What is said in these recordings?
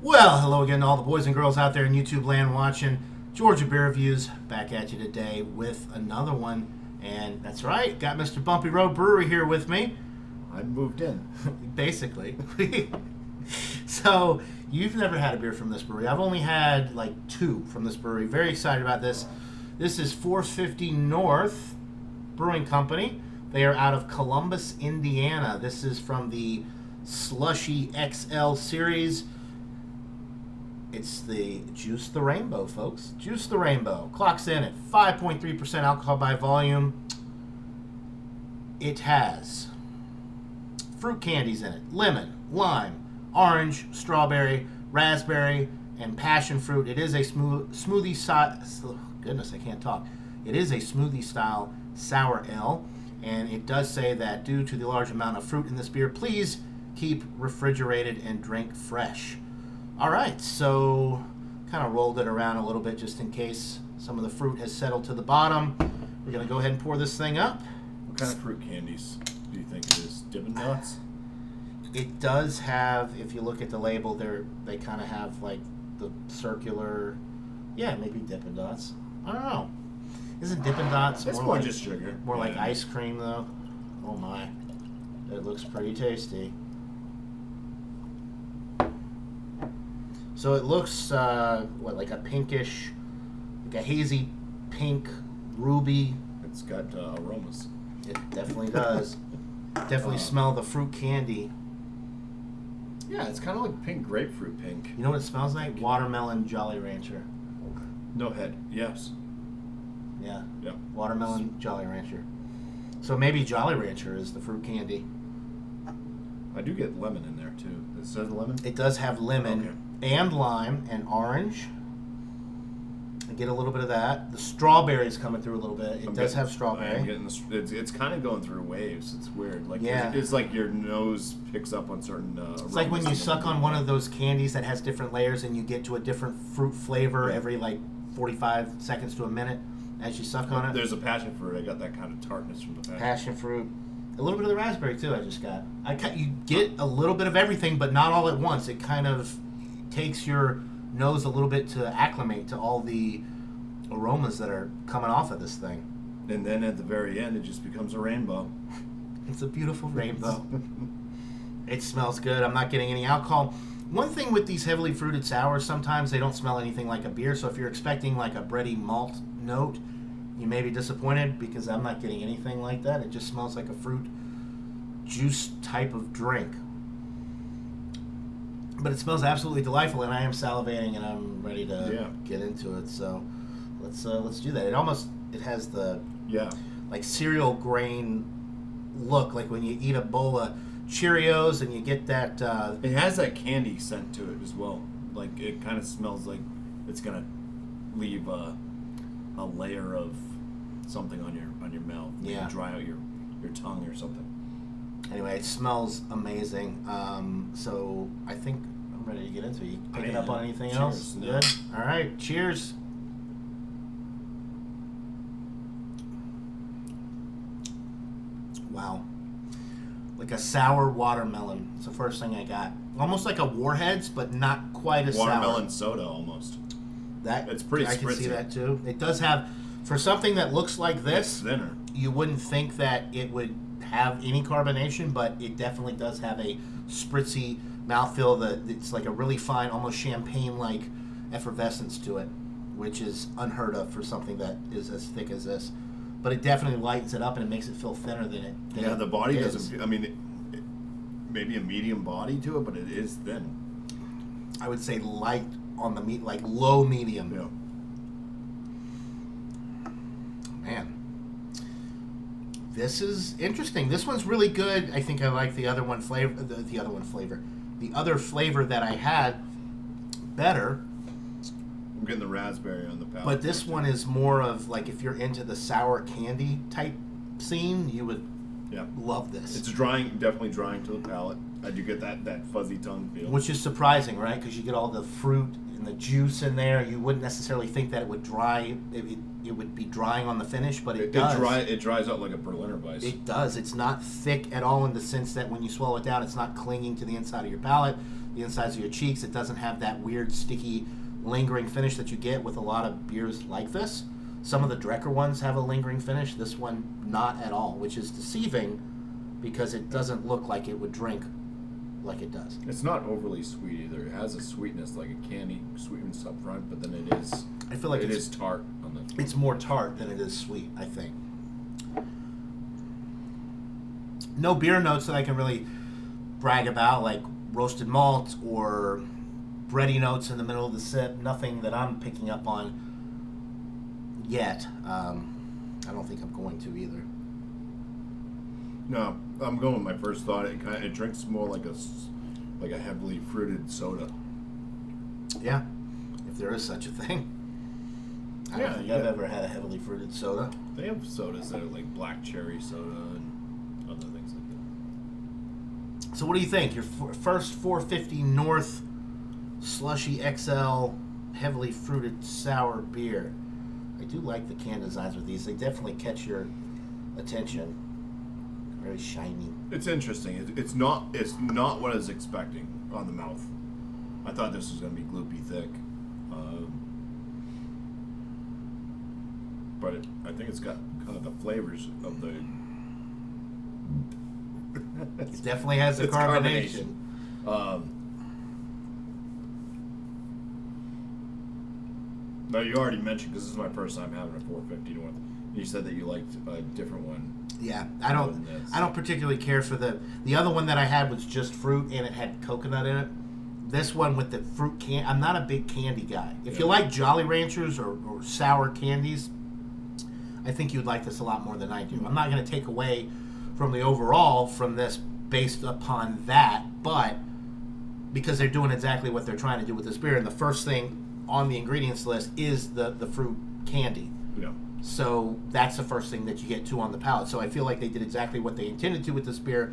Well, hello again to all the boys and girls out there in YouTube land watching. Georgia Beer Reviews back at you today with another one. And that's right, got Mr. Bumpy Road Brewery here with me. I moved in. Basically. So, you've never had a beer from this brewery. I've only had like 2 from this brewery. Very excited about this. This is 450 North Brewing Company. They are out of Columbus, Indiana. This is from the Slushy XL series. It's the Juice the Rainbow, folks. Juice the Rainbow. Clocks in at 5.3% alcohol by volume. It has fruit candies in it. Lemon, lime, orange, strawberry, raspberry, and passion fruit. It is a smoothie style. Oh, goodness, I can't talk. It is a smoothie style sour ale. And it does say that due to the large amount of fruit in this beer, please keep refrigerated and drink fresh. All right, so kind of rolled it around a little bit just in case some of the fruit has settled to the bottom. We're going to go ahead and pour this thing up. What kind of fruit candies do you think it is? Dippin' Dots? It does have, if you look at the label, they kind of have like the circular, yeah, maybe Dippin' Dots. I don't know. Isn't Dippin' Dots It's more like, just sugar. More like ice cream, though? Oh, my. It looks pretty tasty. So it looks, like a pinkish, like a hazy pink ruby. It's got aromas. It definitely does. Definitely smell the fruit candy. Yeah, it's kind of like pink grapefruit pink. You know what it smells like? Watermelon Jolly Rancher. No head. Yes. Yeah. Yep. Watermelon Jolly Rancher. So maybe Jolly Rancher is the fruit candy. I do get lemon in there, too. It says lemon? It does have lemon and lime and orange. I get a little bit of that. The strawberry's coming through a little bit. It does have strawberry. I'm getting it's kind of going through waves. It's weird. Like yeah. It's like your nose picks up on certain it's like when you suck on one of those candies that has different layers and you get to a different fruit flavor every like 45 seconds to a minute as you suck on it. There's a passion fruit. I got that kind of tartness from the passion fruit. A little bit of the raspberry too. I just got. You get a little bit of everything, but not all at once. It kind of takes your nose a little bit to acclimate to all the aromas that are coming off of this thing. And then at the very end, it just becomes a rainbow. It's a beautiful rainbow. It smells good. I'm not getting any alcohol. One thing with these heavily fruited sours, sometimes they don't smell anything like a beer. So if you're expecting like a bready malt note, you may be disappointed because I'm not getting anything like that. It just smells like a fruit juice type of drink. But it smells absolutely delightful, and I am salivating, and I'm ready to get into it. So let's do that. It has the like cereal grain look, like when you eat a bowl of Cheerios and you get that. It has that candy scent to it as well. Like it kind of smells like it's gonna leave a layer of something on your mouth. Yeah, dry out your tongue or something. Anyway, it smells amazing. So I think I'm ready to get into it. You picking up on anything else? No. Good. All right. Cheers. Wow. Like a sour watermelon. It's the first thing I got. Almost like a Warheads, but not quite as watermelon sour. soda almost. It's pretty I spritzy. can see that too. It does have, for something that looks like this, it's thinner. You wouldn't think that it would have any carbonation, but it definitely does have a spritzy mouthfeel. It's like a really fine, almost champagne-like effervescence to it, which is unheard of for something that is as thick as this. But it definitely lightens it up and it makes it feel thinner than it. The body doesn't. I mean, maybe a medium body to it, but it is thin. I would say light on the meat, like low medium. Yeah. Man. This is interesting. This one's really good. I think I like the other one flavor. The other flavor that I had better. I'm getting the raspberry on the palate. But this one is more of like if you're into the sour candy type scene, you would love this. It's definitely drying to the palate. I do get that fuzzy tongue feel. Which is surprising, right? Because you get all the fruit and the juice in there. You wouldn't necessarily think that it would dry. It would be drying on the finish, but it does. It dries out like a Berliner Weiss. It does. It's not thick at all in the sense that when you swallow it down, it's not clinging to the inside of your palate. the insides of your cheeks. It doesn't have that weird, sticky, lingering finish that you get with a lot of beers like this. Some of the Drecker ones have a lingering finish. This one, not at all, which is deceiving because it doesn't look like it would drink like it does. It's not overly sweet either. It has a sweetness like a candy sweetness up front, but then it is. I feel like it is tart on the. It's more tart than it is sweet, I think. No beer notes that I can really brag about, like roasted malt or bready notes in the middle of the sip. Nothing that I'm picking up on yet. I don't think I'm going to either. No, I'm going with my first thought. It drinks more like a heavily fruited soda. Yeah, if there is such a thing. I don't think I've ever had a heavily fruited soda. They have sodas that are like black cherry soda and other things like that. So what do you think? Your first 450 North Slushy XL heavily fruited sour beer. I do like the can designs with these. They definitely catch your attention. Very shiny. It's interesting. It's not what I was expecting on the mouth. I thought this was going to be gloopy thick. But I think it's got kind of the flavors of the... It definitely has the carbonation. Now, you already mentioned, because this is my first time having a 450 North, you said that you liked a different one. Yeah, I don't particularly care for the other one that I had was just fruit and it had coconut in it. This one with the fruit I'm not a big candy guy. If you like Jolly Ranchers or sour candies, I think you'd like this a lot more than I do. I'm not going to take away from the overall from this based upon that, but because they're doing exactly what they're trying to do with this beer, and the first thing on the ingredients list is the fruit candy. Yeah. So that's the first thing that you get to on the palate. So I feel like they did exactly what they intended to with this beer.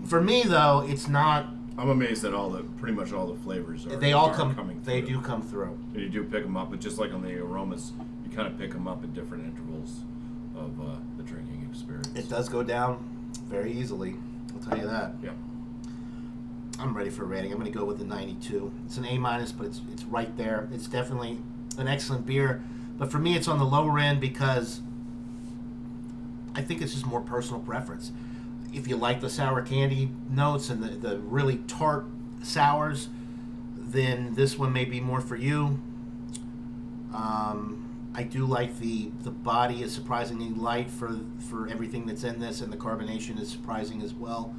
For me, though, it's not. I'm amazed that pretty much all the flavors are. They all come. Coming They through. do come through. And you do pick them up, but just like on the aromas, you kind of pick them up at different intervals of the drinking experience. It does go down very easily. I'll tell you that. Yeah. I'm ready for a rating. I'm going to go with the 92. It's an A-, but it's right there. It's definitely an excellent beer. But for me, it's on the lower end because I think it's just more personal preference. If you like the sour candy notes and the really tart sours, then this one may be more for you. I do like the body is surprisingly light for everything that's in this, and the carbonation is surprising as well.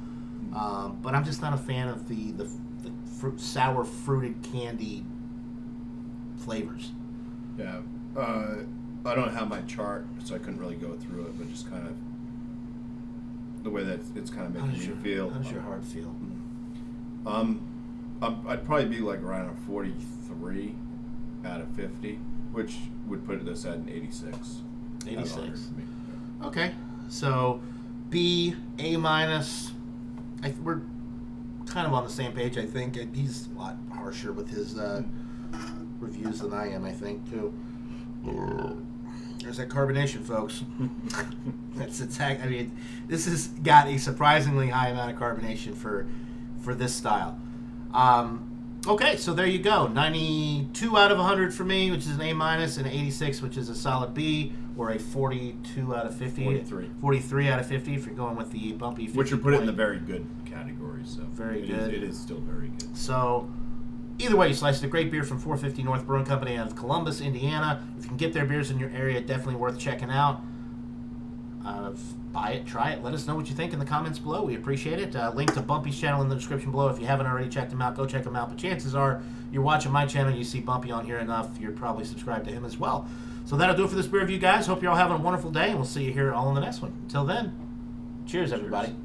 But I'm just not a fan of the sour fruited candy flavors. Yeah. I don't have my chart, so I couldn't really go through it, but just kind of the way that it's kind of making me feel. How does your heart feel? I'd probably be like around a 43 out of 50, which would put this at an 86. 86. For me. Yeah. Okay, so B, A-. We're kind of on the same page, I think. He's a lot harsher with his reviews than I am, I think, too. There's that carbonation, folks. That's attack. I mean, this has got a surprisingly high amount of carbonation for this style. Okay, so there you go. 92 out of 100 for me, which is an A-, and an 86, which is a solid B, or a 42 out of 50. 43 out of 50 if you're going with the bumpy 50. Which would put it in the very good category. So very good. It is still very good. So either way, you slice it. A great beer from 450 North Brewing Company out of Columbus, Indiana. If you can get their beers in your area, definitely worth checking out. Buy it, try it. Let us know what you think in the comments below. We appreciate it. Link to Bumpy's channel in the description below. If you haven't already checked him out, go check him out. But chances are you're watching my channel, you see Bumpy on here enough, you're probably subscribed to him as well. So that'll do it for this beer review, guys. Hope you're all having a wonderful day, and we'll see you here all in the next one. Until then, cheers, everybody. Cheers.